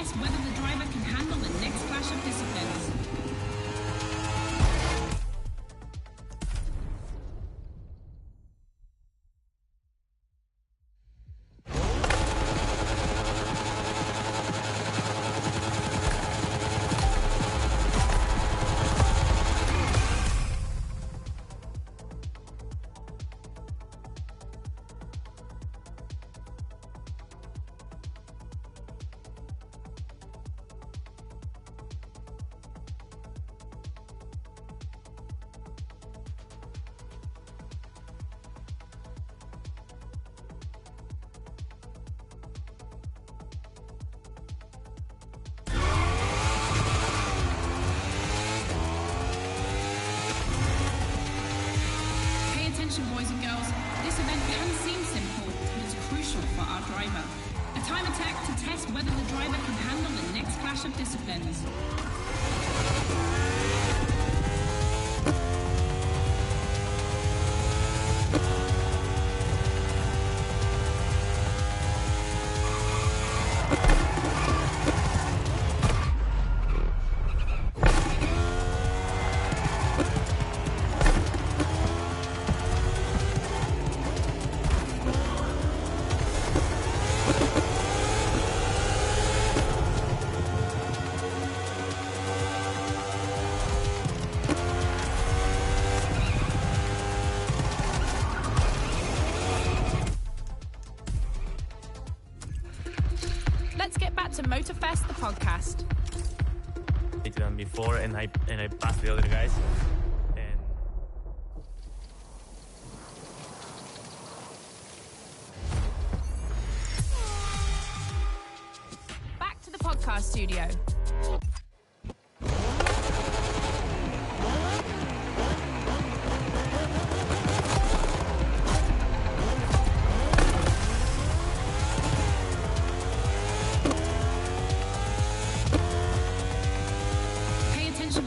test whether the driver can handle the next clash of disciplines. Boys and girls, this event can seem simple, but it's crucial for our driver. A time attack to test whether the driver can handle the next clash of disciplines. Let's get back to MOTORFEST, the podcast. I did them before, and I passed the other guys. And back to the podcast studio.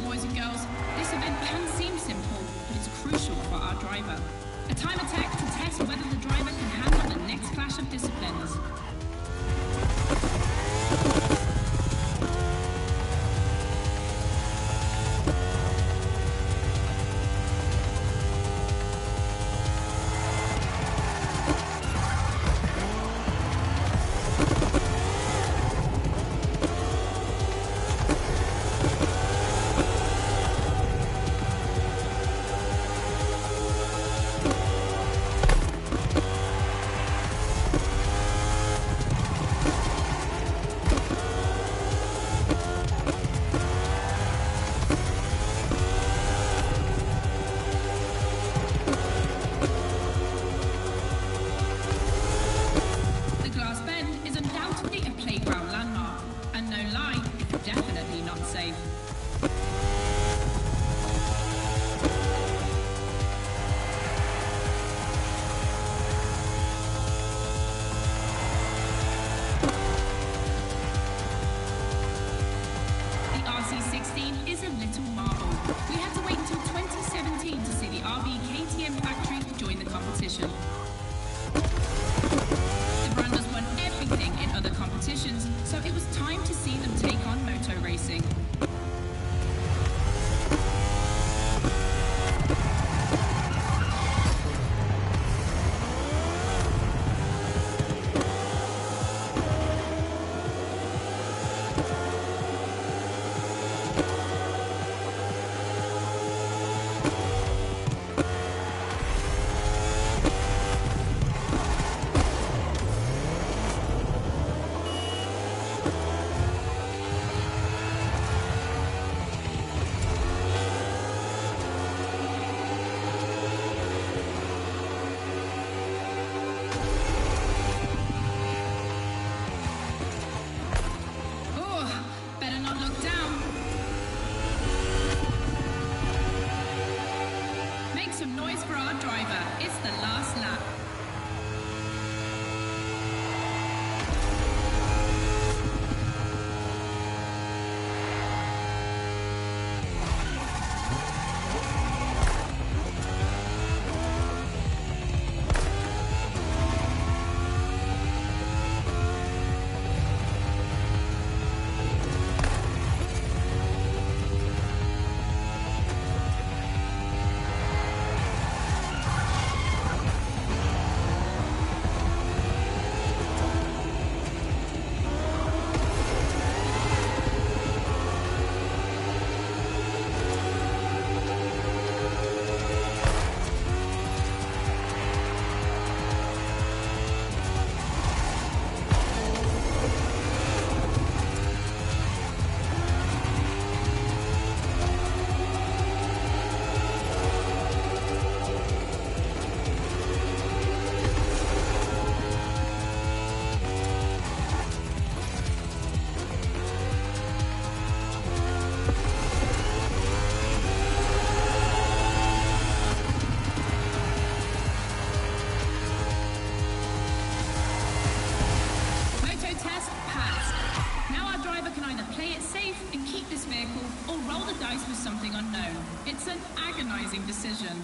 Boys and girls, this event can seem simple, but it's crucial for our driver. A time attack to test whether the driver can handle the next clash of disciplines. Is a little marvel. We had to wait until 2017 to see the RB KTM factory join the competition. The brand has won everything in other competitions, so it was time to see them take on moto racing. vehicle or roll the dice with something unknown. It's an agonizing decision.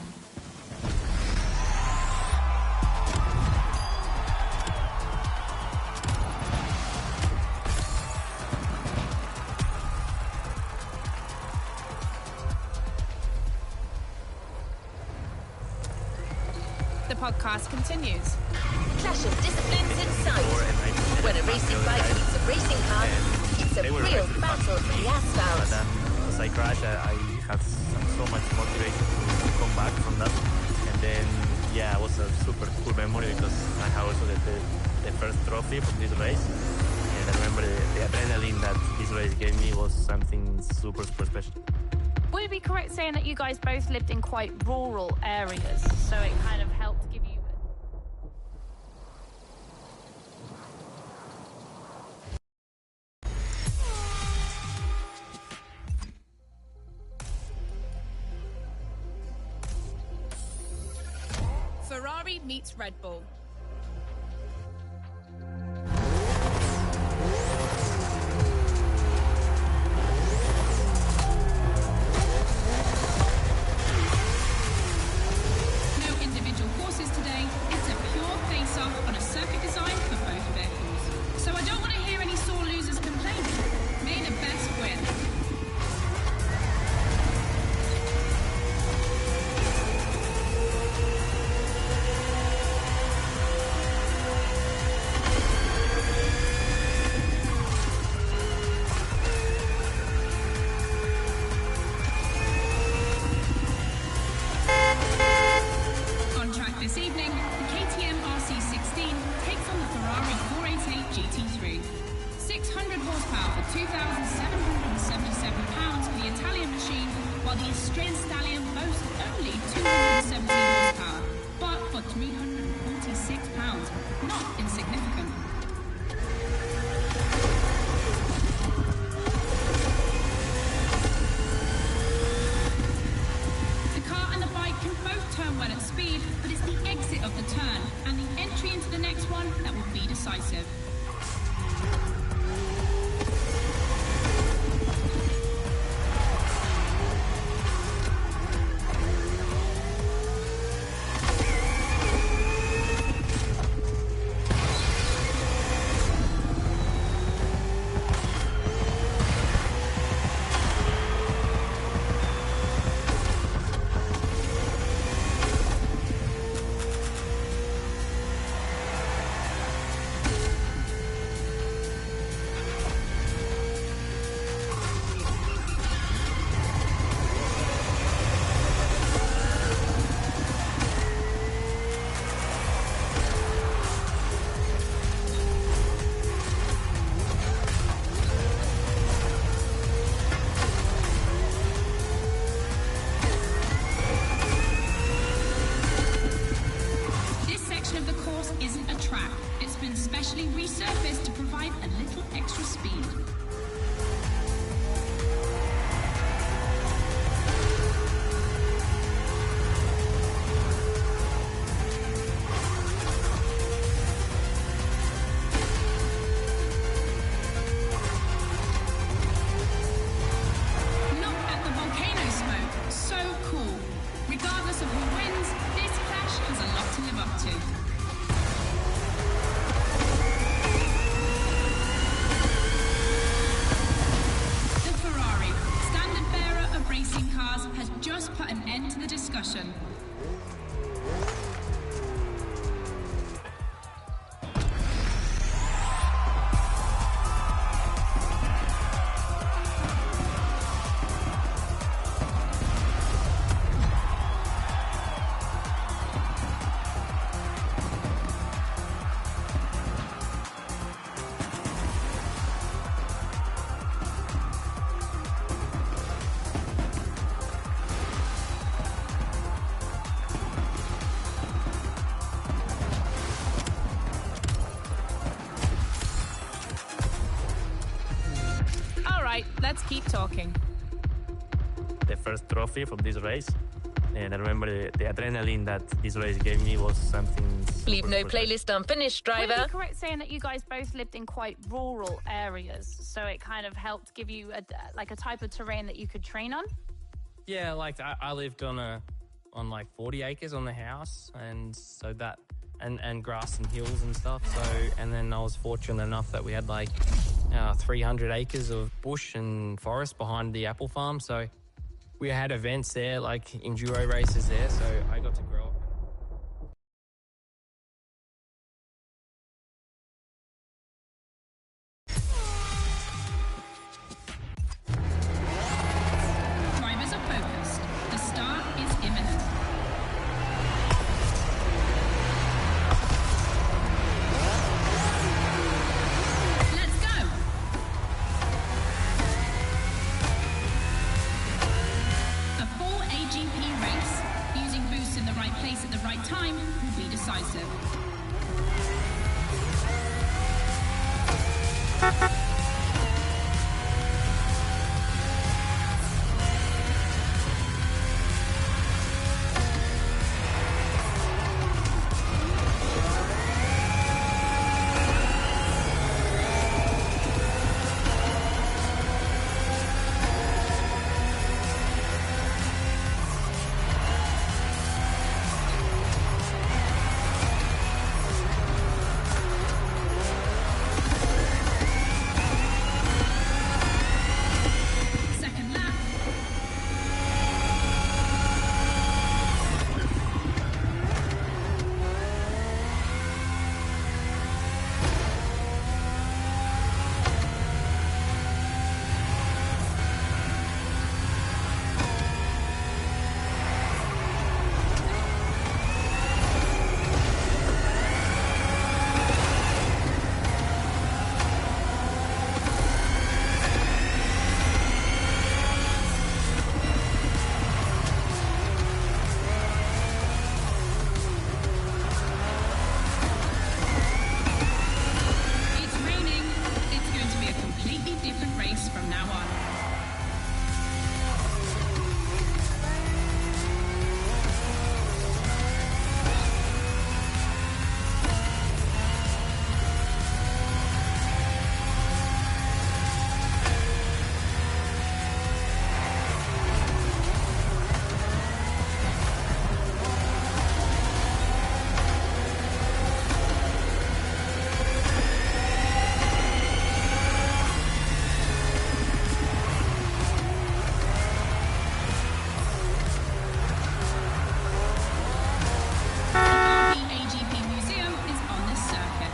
The podcast continues. Clash of disciplines in sight. When a racing bike meets a racing car, it's a real battle of the asphalt. But then, as I crashed, I had so much motivation to come back from that. And then, yeah, it was a super cool memory because I had also the first trophy from this race. And I remember the adrenaline that this race gave me was something super, super special. Would it be correct saying that you guys both lived in quite rural areas, so it kind of helped give you... Ferrari meets Red Bull. On a circuit designed for both vehicles. So I don't want to hear any sore losers complaining. May the best win. On track this evening, the KTM RC16 takes on the Ferrari 488 GT3. 600 horsepower for 2,777 pounds for the Italian machine, while the Austrian Stallion boasts only 217 horsepower, but for 346 pounds, not insignificant. The car and the bike can both turn well at speed, but it's the exit of the turn and the entry into the next one that will be decisive. Specially resurfaced to provide a little extra speed. Look at the volcano smoke, so cool. Regardless of who wins, this clash has a lot to live up to. Racing cars has just put an end to the discussion. Let's keep talking. The first trophy from this race, And I remember the adrenaline that this race gave me was something. Leave no playlist unfinished, driver. Would it be correct saying that you guys both lived in quite rural areas, so it kind of helped give you a type of terrain that you could train on? Yeah, like I lived on like 40 acres on the house, and so that and grass and hills and stuff. So and then I was fortunate enough that we had like 300 acres of bush and forest behind the apple farm. So we had events there, like enduro races there. So I got to grow up. Drivers are focused. The start is imminent. Let's go! A full AGP race, using boosts in the right place at the right time, will be decisive. Second lap. It's raining. It's going to be a completely different race from now on. The AGP Museum is on this circuit.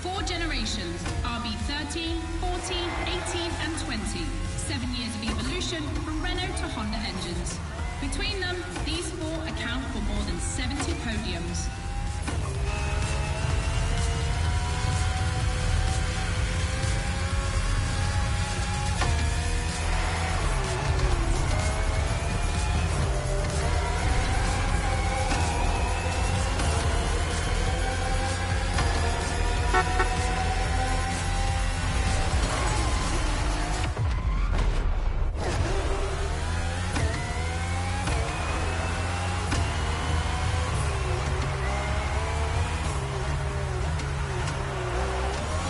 4 generations, RB 13, 14, 18 and 20. 7 years of evolution from Renault to Honda engines. Between them, these 4 account for more than 70 podiums.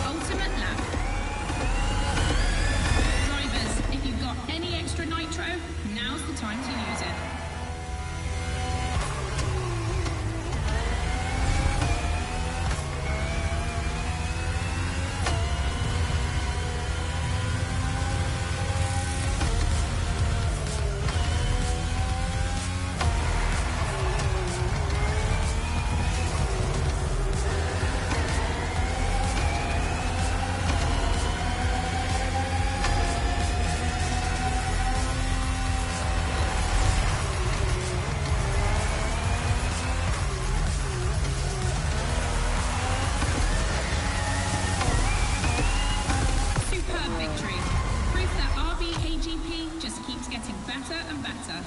Ultimate lap. Drivers, if you've got any extra nitro, now's the time to use it. Superb victory. Proof that RB AGP just keeps getting better and better.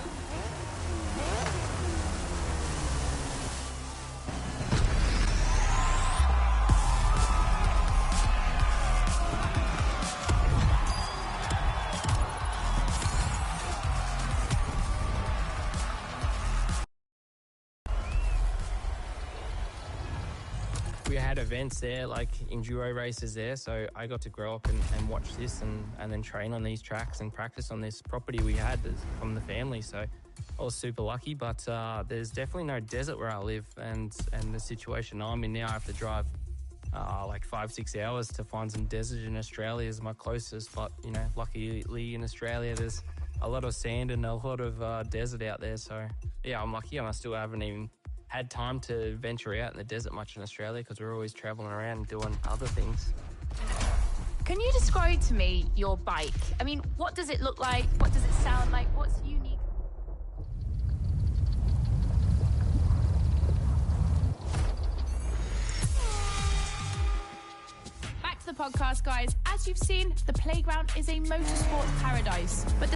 we had events there, like enduro races there. So I got to grow up and watch this and then train on these tracks and practice on this property we had from the family. So I was super lucky, but there's definitely no desert where I live. And the situation I'm in now, I have to drive like 5-6 hours to find some desert in Australia is my closest. But, you know, luckily in Australia, there's a lot of sand and a lot of desert out there. So, yeah, I'm lucky, and I still haven't even had time to venture out in the desert much in Australia because we're always traveling around and doing other things. Can you describe to me your bike? I mean, what does it look like? What does it sound like? What's unique? Back to the podcast, guys. As you've seen, the playground is a motorsports paradise, but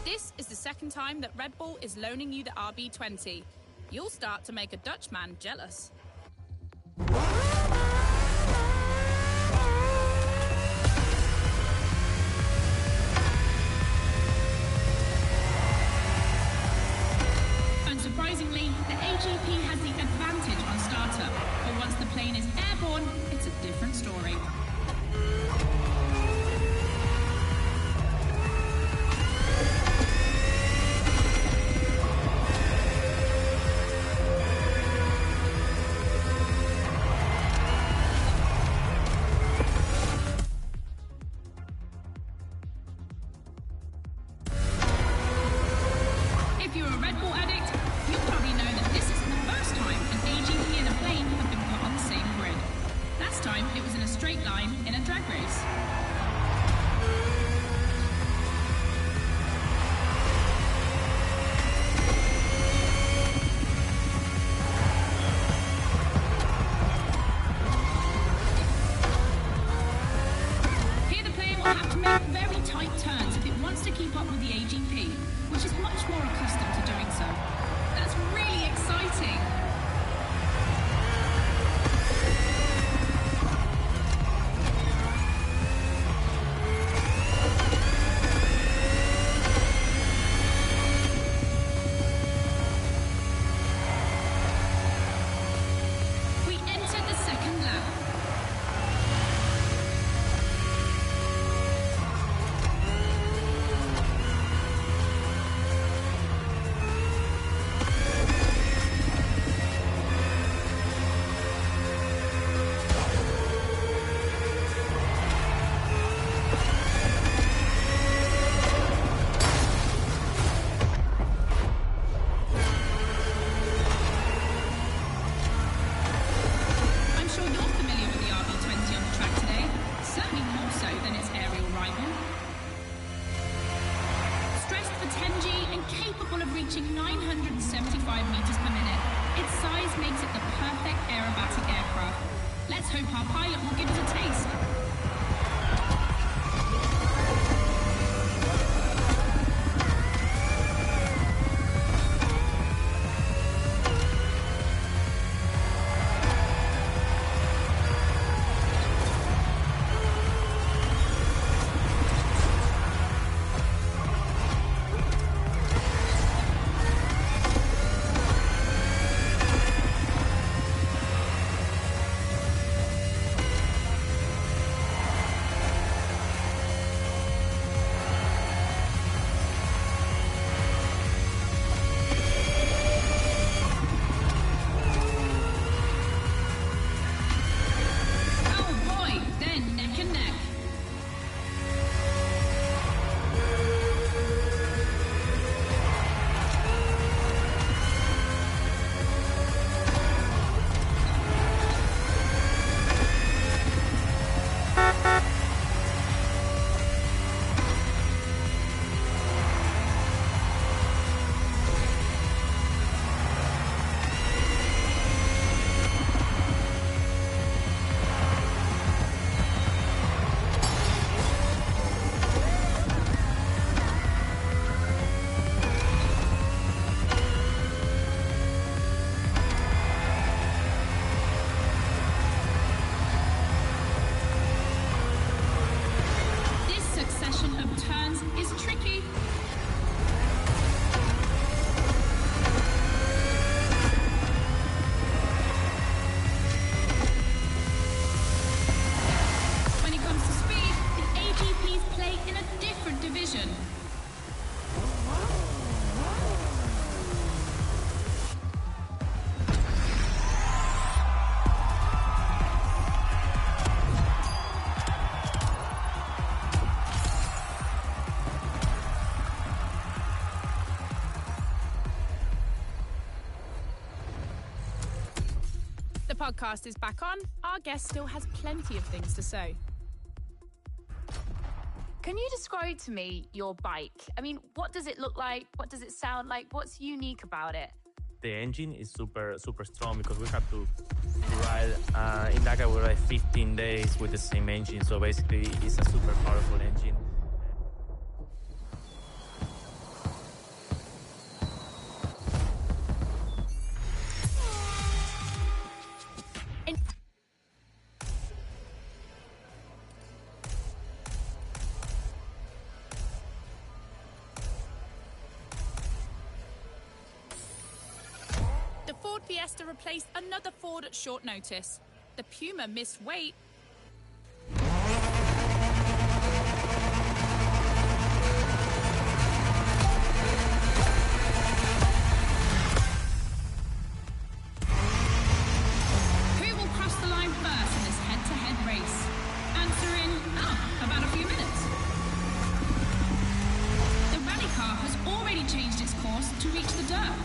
This is the second time that Red Bull is loaning you the RB20. You'll start to make a Dutchman jealous. Unsurprisingly, the AGP has the advantage on startup, but once the plane is airborne, it's a different story. If you're a Red Bull addict, you'll probably know that this isn't the first time an AGP and a plane have been put on the same grid. Last time, it was in a straight line in a drag race. Here the plane will have to make very tight turns if it wants to keep up with the AGP, which is much more accustomed to doing so. That's really exciting. We entered the second lap. I'm sure you're familiar with the RB20 on the track today, certainly more so than its aerial rival. Stressed for 10G and capable of reaching 975 meters per minute, its size makes it the perfect aerobatic aircraft. Let's hope our pilot will give it a taste. podcast is back on, our guest still has plenty of things to say. Can you describe to me your bike? I mean, what does it look like? What does it sound like? What's unique about it? The engine is super strong because we have to ride in Dakar. We ride 15 days with the same engine, so basically it's a super powerful engine. The Ford Fiesta replaced another Ford at short notice. The Puma missed weight. Who will cross the line first in this head-to-head race? Answer in, about a few minutes. The rally car has already changed its course to reach the dirt.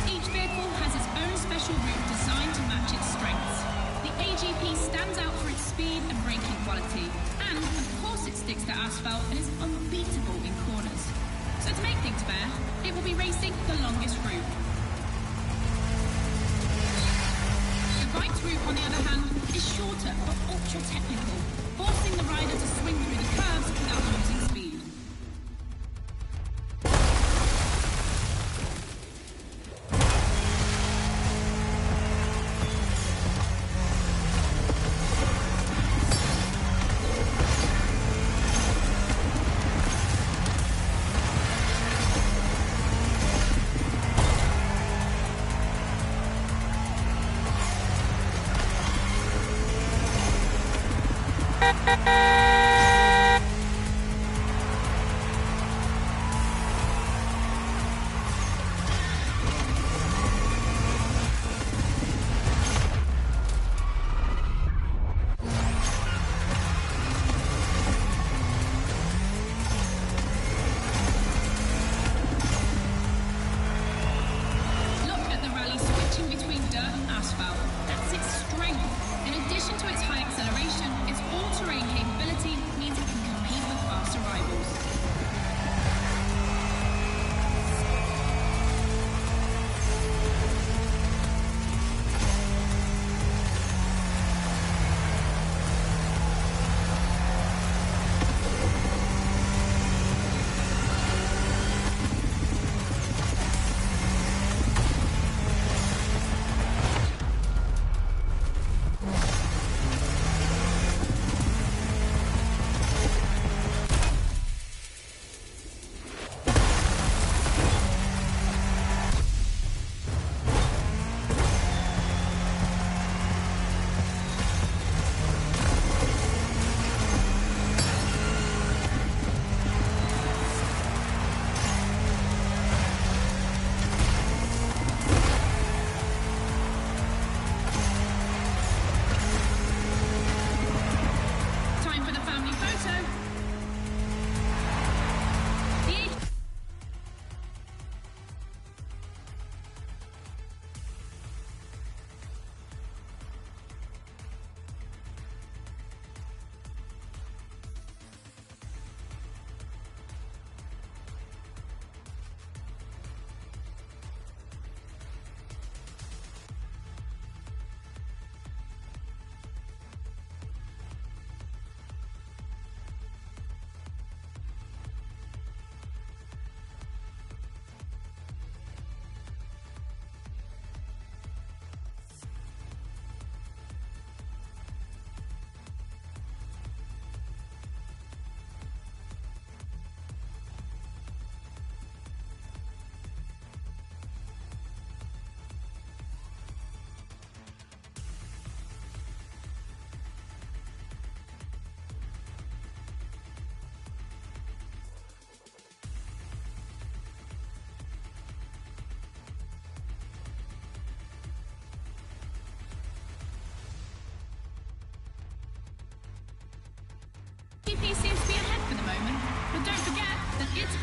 Each vehicle has its own special route designed to match its strengths. The AGP stands out for its speed and braking quality, and of course it sticks to asphalt and is unbeatable in corners. So to make things fair, it will be racing the longest route. The bike's route, on the other hand, is shorter but ultra-technical, forcing the rider to swing through the curves without losing speed. Its strength. In addition to its high acceleration, its all-terrain capability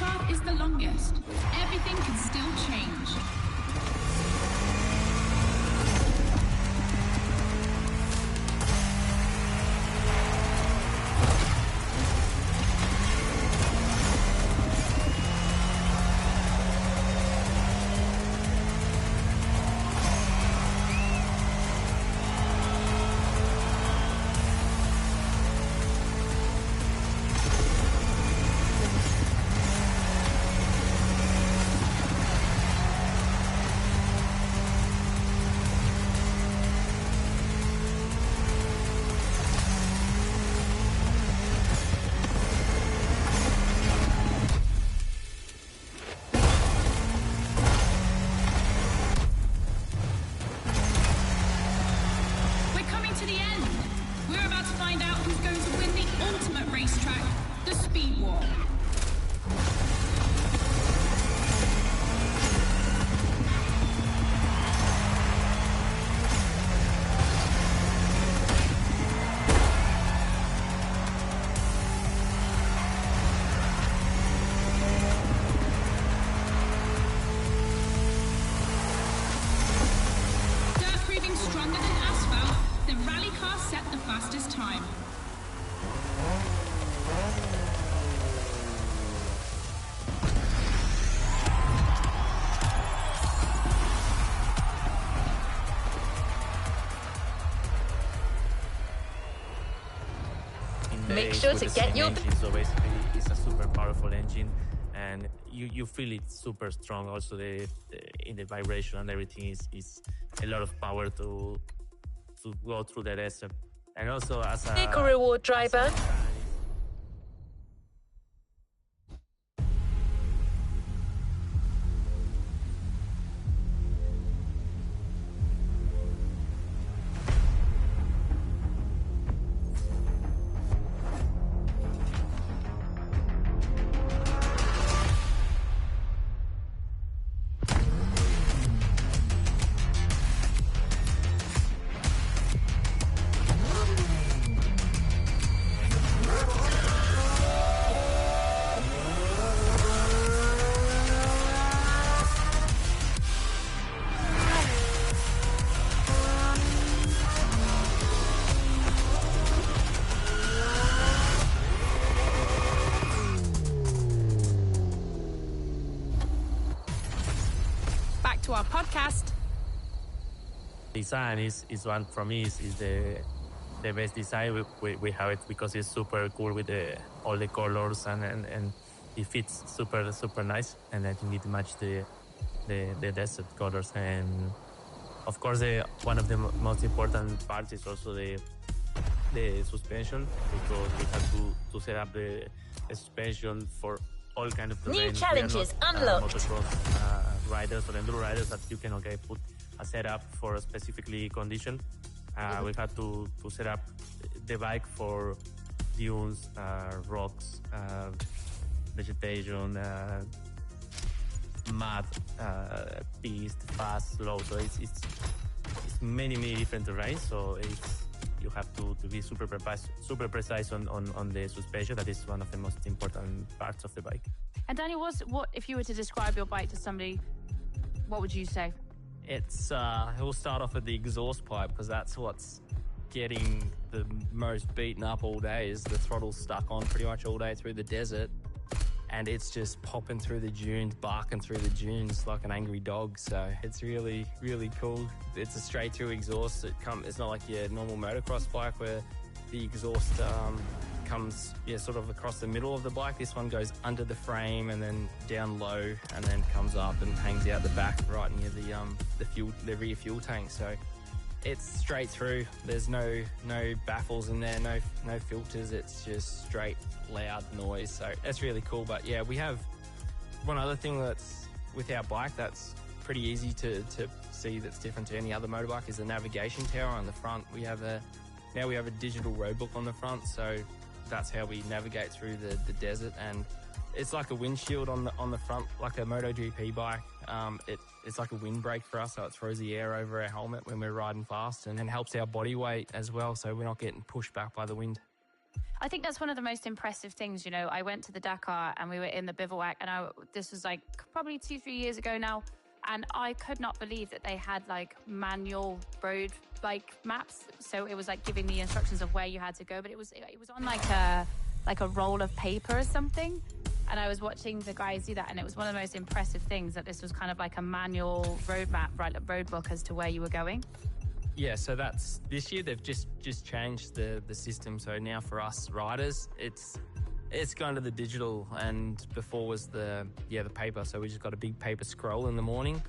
path is the longest. Everything can still change. Make sure to get your... engine, so basically it's a super powerful engine, and you feel it super strong. Also in the vibration and everything is a lot of power to go through the desert. And also as a vehicle reward driver. To our podcast. Design is one for me is the best design we have it because it's super cool with all the colors and it fits super nice, and I think it matches the desert colors. And of course one of the most important parts is also the suspension, because we have to set up the suspension for all kind of terrain. New challenges unlocked. Motocross riders or enduro riders that you can put a setup for a specifically condition. We had to set up the bike for dunes, rocks, vegetation, mud, piste, fast, slow. So it's many different terrains. So you have to be super precise on the suspension. That is one of the most important parts of the bike. And Daniel, what if you were to describe your bike to somebody, what would you say? We'll start off with the exhaust pipe, because that's what's getting the most beaten up all day. Is the throttle's stuck on pretty much all day through the desert, and it's just popping through the dunes, barking through the dunes like an angry dog. So it's really cool. It's a straight through exhaust. It's not like your normal motocross bike where the exhaust comes sort of across the middle of the bike. This one goes under the frame and then down low and then comes up and hangs out the back right near the rear fuel tank. So it's straight through. There's no baffles in there, no filters. It's just straight loud noise. So that's really cool. But yeah, we have one other thing that's with our bike that's pretty easy to see that's different to any other motorbike is the navigation tower on the front. Now we have a digital roadbook on the front, so that's how we navigate through the desert. And it's like a windshield on the front, like a MotoGP bike. It's like a windbreak for us, so it throws the air over our helmet when we're riding fast and helps our body weight as well, so we're not getting pushed back by the wind. I think that's one of the most impressive things. You know, I went to the Dakar and we were in the bivouac, and this was like probably 2-3 years ago now. And I could not believe that they had like manual road like maps. So it was like giving the instructions of where you had to go, but it was on like a roll of paper or something. And I was watching the guys do that, and it was one of the most impressive things that this was kind of like a manual road map, right, a road book as to where you were going. Yeah, so that's this year they've just changed the system. So now for us riders, it's gone to the digital, and before was the paper. So we just got a big paper scroll in the morning,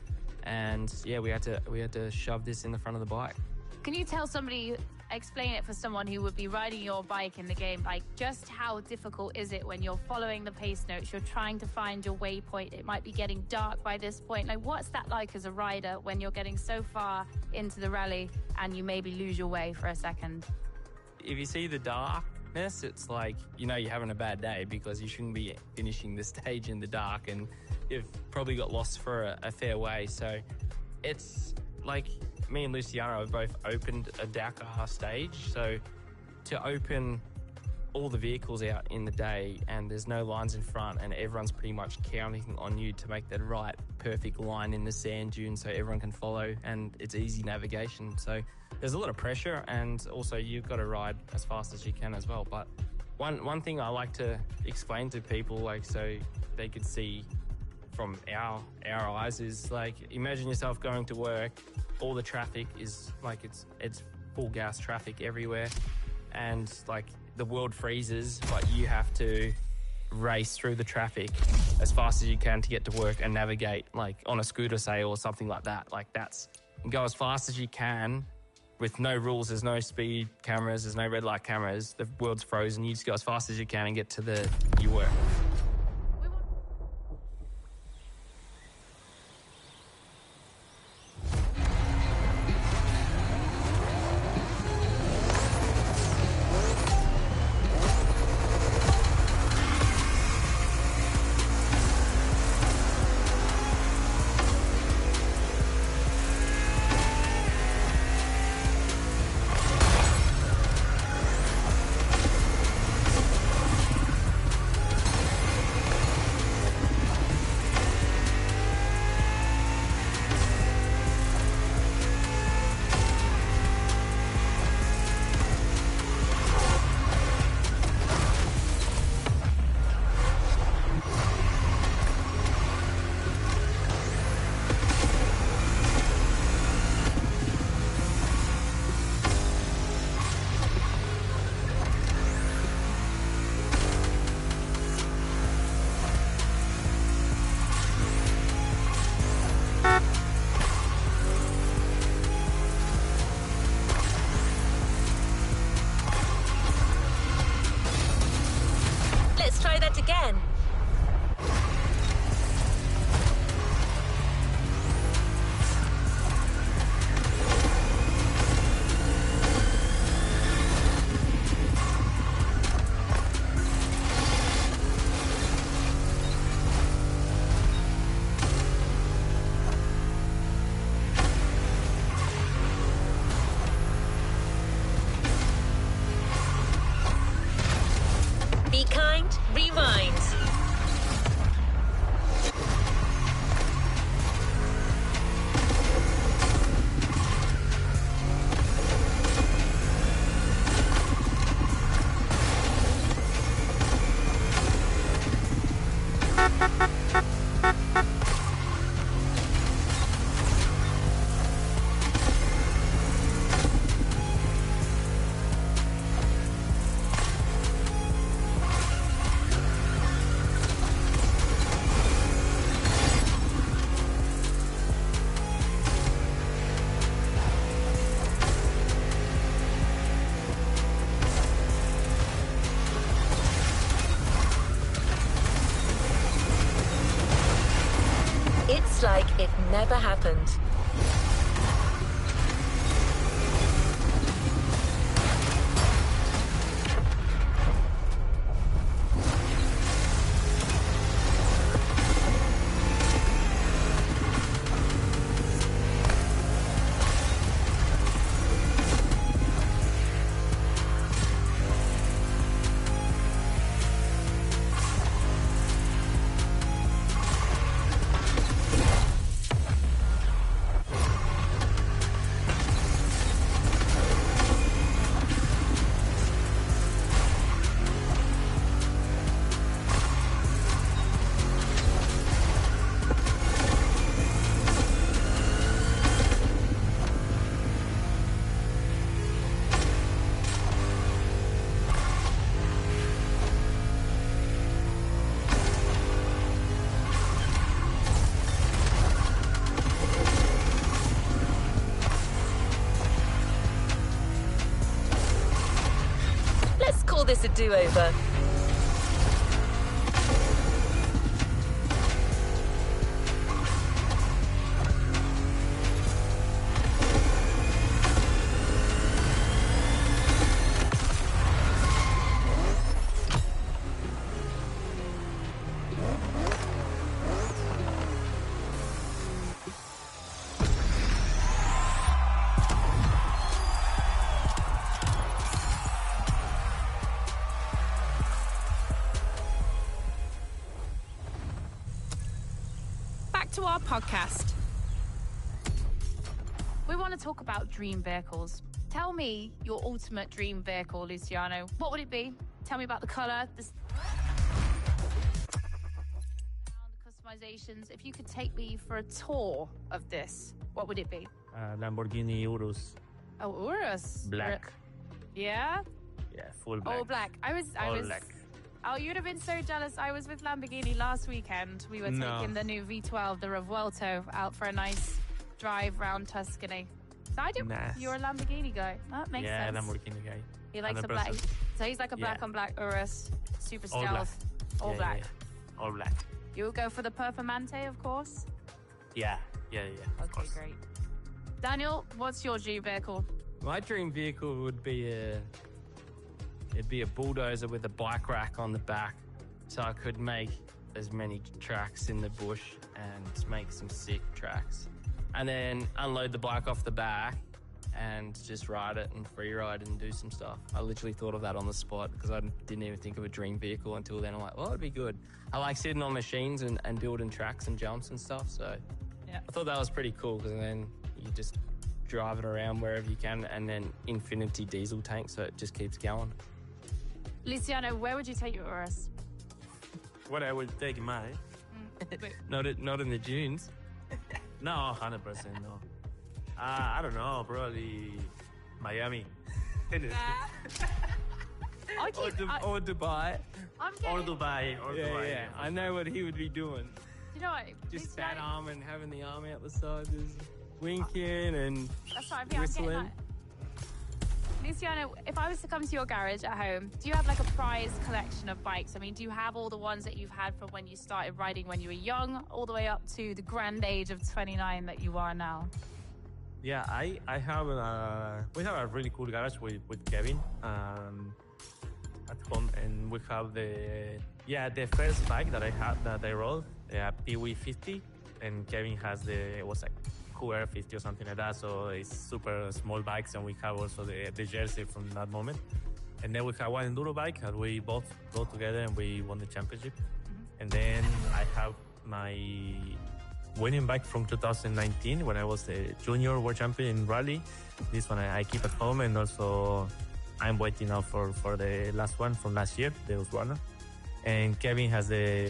and yeah, we had to shove this in the front of the bike. Can you explain it for someone who would be riding your bike in the game, like just how difficult is it when you're following the pace notes, you're trying to find your waypoint, it might be getting dark by this point. Like, what's that like as a rider when you're getting so far into the rally and you maybe lose your way for a second? If you see the darkness, it's like, you know, you're having a bad day because you shouldn't be finishing the stage in the dark, and you've probably got lost for a fair way. So it's like, me and Luciano have both opened a Dakar stage, so to open all the vehicles out in the day and there's no lines in front and everyone's pretty much counting on you to make that right perfect line in the sand dune so everyone can follow and it's easy navigation. So there's a lot of pressure, and also you've got to ride as fast as you can as well. But one thing I like to explain to people, like, so they could see from our eyes, is like, imagine yourself going to work, all the traffic is like, it's full gas traffic everywhere, and like the world freezes, but you have to race through the traffic as fast as you can to get to work and navigate, like on a scooter, say, or something like that. Like, go as fast as you can with no rules. There's no speed cameras, there's no red light cameras, the world's frozen. You just go as fast as you can and get to your work. Again. Be kind, rewind. It's like it never happened. this a do-over. To our podcast. We want to talk about dream vehicles. Tell me your ultimate dream vehicle, Luciano. What would it be? Tell me about the color, the customizations. If you could take me for a tour of this, what would it be? Lamborghini Urus. Oh, Urus. Black. Yeah? Yeah, full black. All black. I was black. Oh, you'd have been so jealous. I was with Lamborghini last weekend. We were taking the new V12, the Revuelto, out for a nice drive round Tuscany. So I did. Nice. You're a Lamborghini guy. That makes sense. Yeah, Lamborghini guy. He likes 100%. a black. So he's like a black on black Urus. Super All stealth. black. All black. Yeah. All black. You would go for the Performante, of course? Yeah. Of Okay, course. great. Daniel, what's your dream vehicle? My dream vehicle would be it'd be a bulldozer with a bike rack on the back, so I could make as many tracks in the bush and make some sick tracks. And then unload the bike off the back and just ride it and free ride and do some stuff. I literally thought of that on the spot because I didn't even think of a dream vehicle until then. I'm like, well, it'd be good. I like sitting on machines and building tracks and jumps and stuff, so Yeah. I thought that was pretty cool because then you just drive it around wherever you can, and then infinity diesel tank, so it just keeps going. Luciano, where would you take your Urus? What I would take mine? Not in the dunes. No, 100% no. I don't know, probably Miami. Or Dubai. I'm Or getting, Dubai. Or Dubai. Yeah. I know what he would be doing. you know what? Just Luciano- that arm and having the arm out the side, just winking and That's what I'm getting whistling. at. Luciano, if I was to come to your garage at home, do you have like a prized collection of bikes? I mean, do you have all the ones that you've had from when you started riding when you were young, all the way up to the grand age of 29 that you are now? Yeah, I have we have a really cool garage with Kevin at home, and we have the first bike that I rode, Pee-wee 50, and Kevin has it was like QR 50 or something like that, so it's super small bikes, and we have also the jersey from that moment. And then we have one enduro bike that we both rode together and we won the championship. And then I have my winning bike from 2019 when I was the junior world champion in rally. This one I keep at home, and also I'm waiting now for the last one from last year, the Husqvarna. And Kevin has the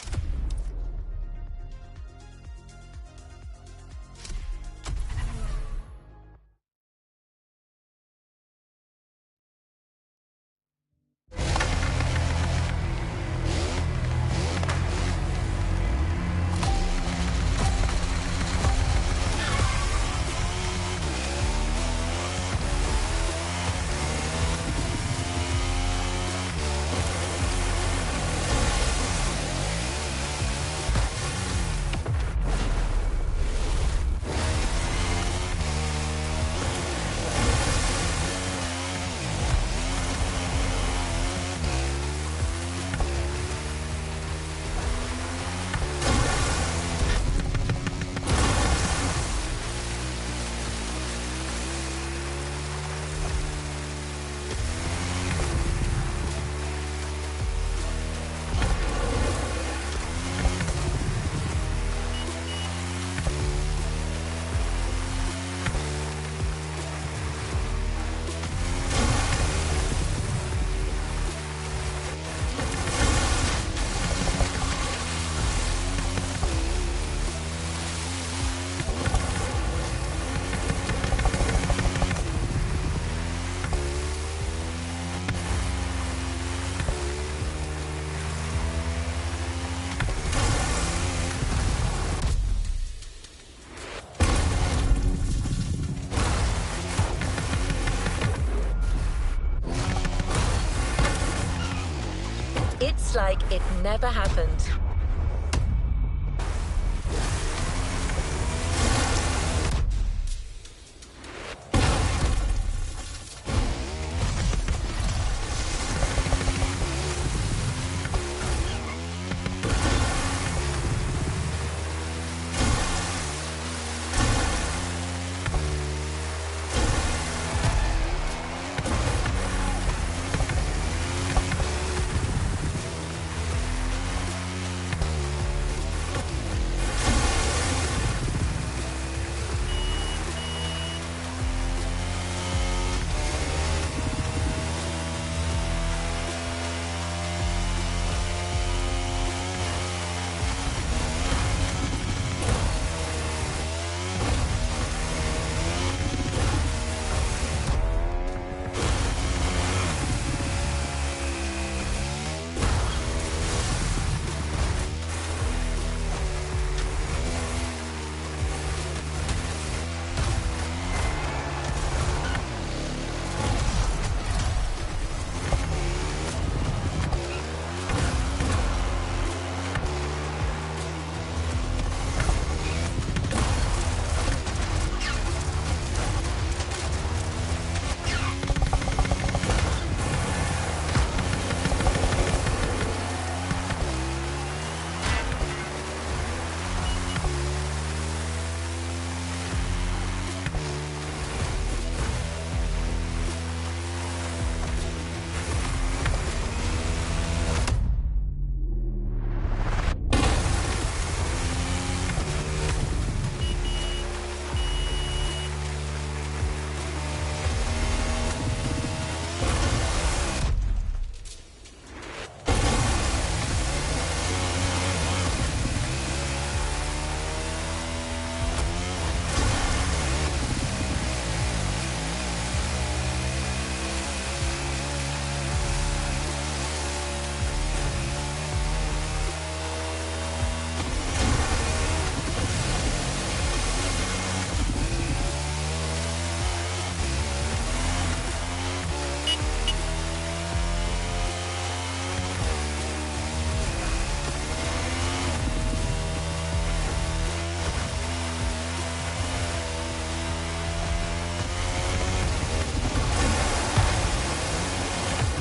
It's like it never happened.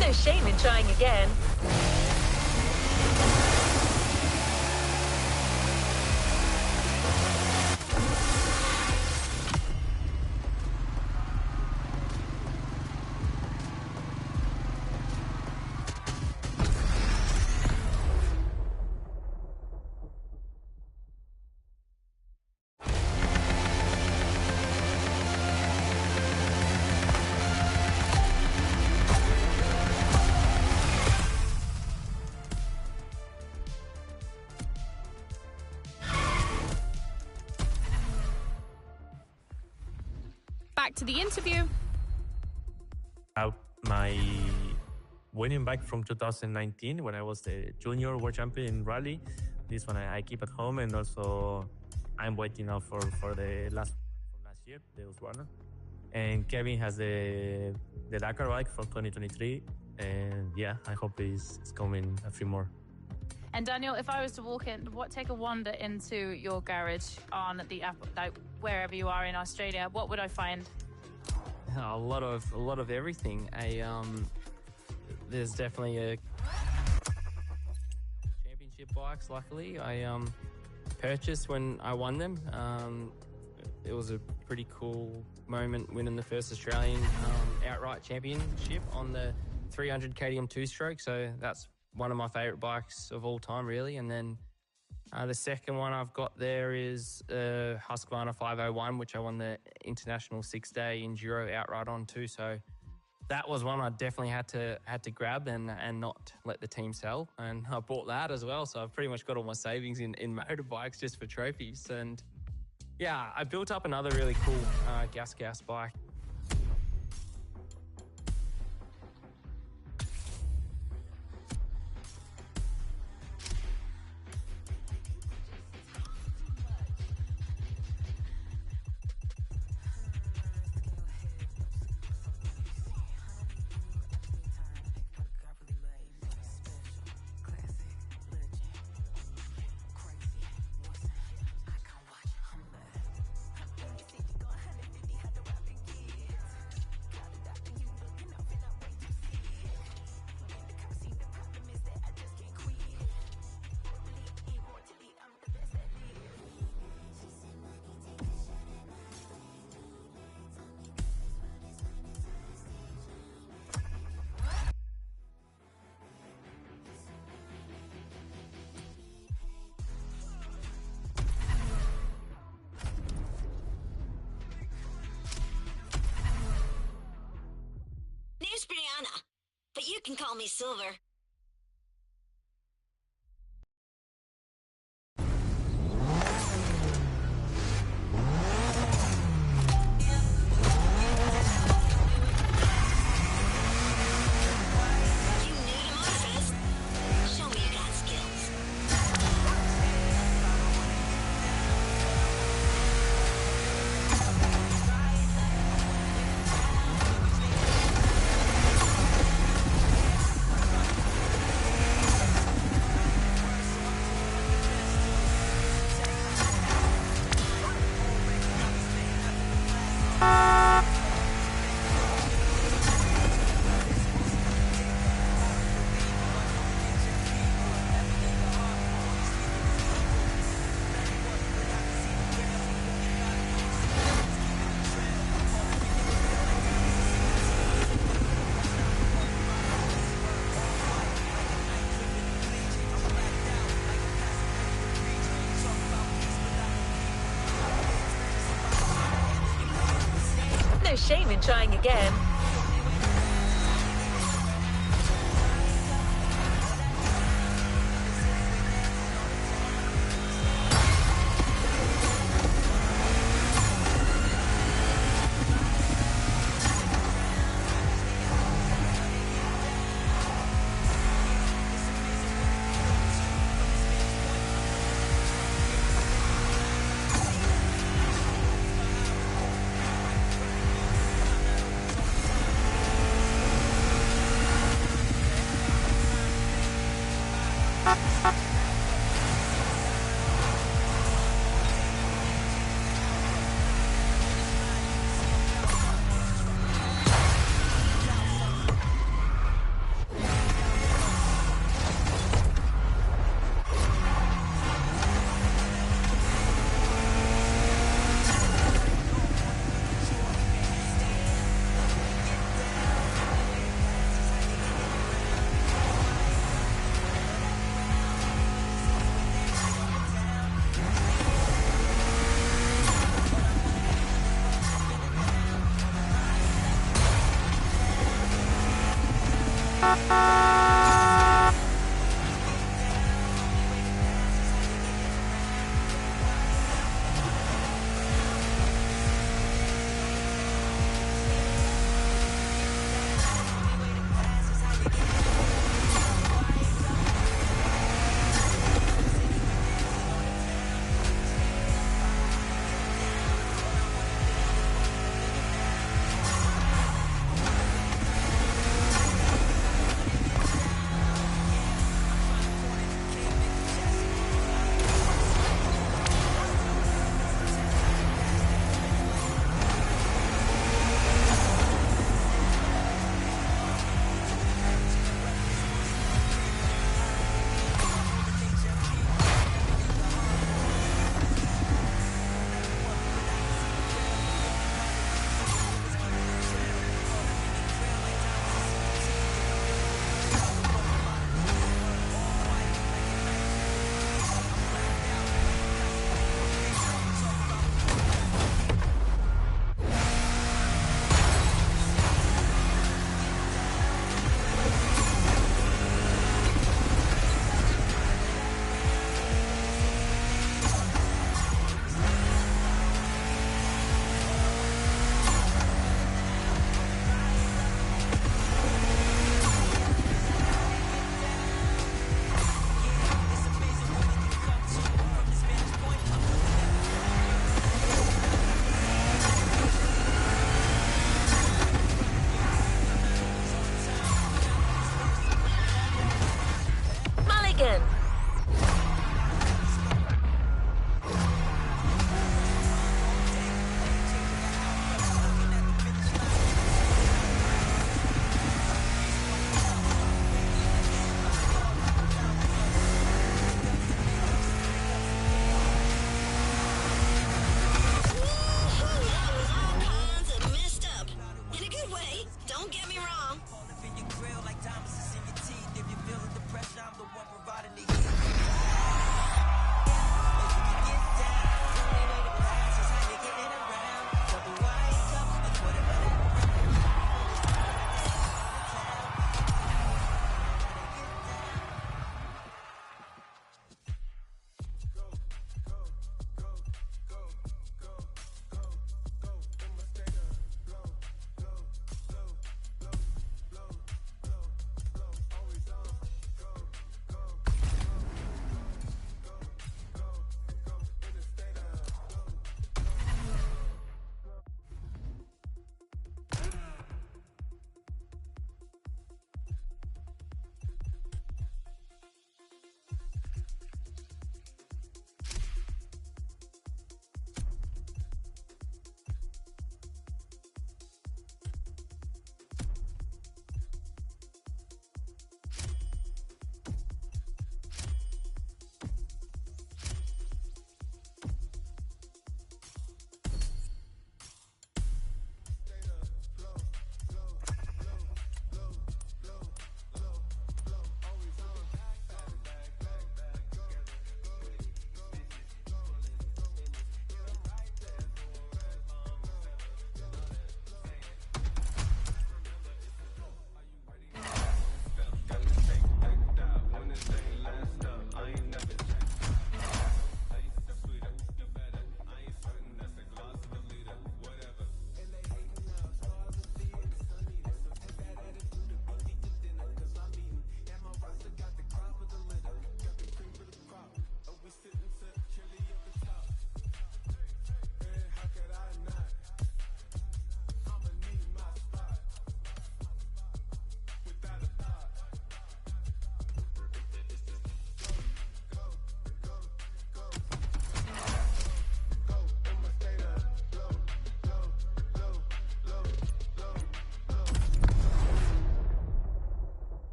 No shame in trying again. Back to the interview. My winning bike from 2019 when I was the junior world champion in rally. This one I keep at home, and also I'm waiting now for the last one from last year, the Husqvarna. And Kevin has the Dakar bike from 2023, and yeah, I hope it's coming a few more. And Daniel, if I was to take a wander into your garage on the app, like wherever you are in Australia, what would I find? A lot of everything. There's definitely a championship bikes. Luckily, I purchased when I won them. It was a pretty cool moment winning the first Australian outright championship on the 300 KTM two-stroke. So that's one of my favourite bikes of all time, really. And then the second one I've got there is Husqvarna 501, which I won the International 6-day Enduro outright on too. So that was one I definitely had to grab and not let the team sell. And I bought that as well. So I've pretty much got all my savings in motorbikes just for trophies. And yeah, I built up another really cool gas bike. call me Silver. You new to MOTORFEst? Show me you got skills. No shame in trying again.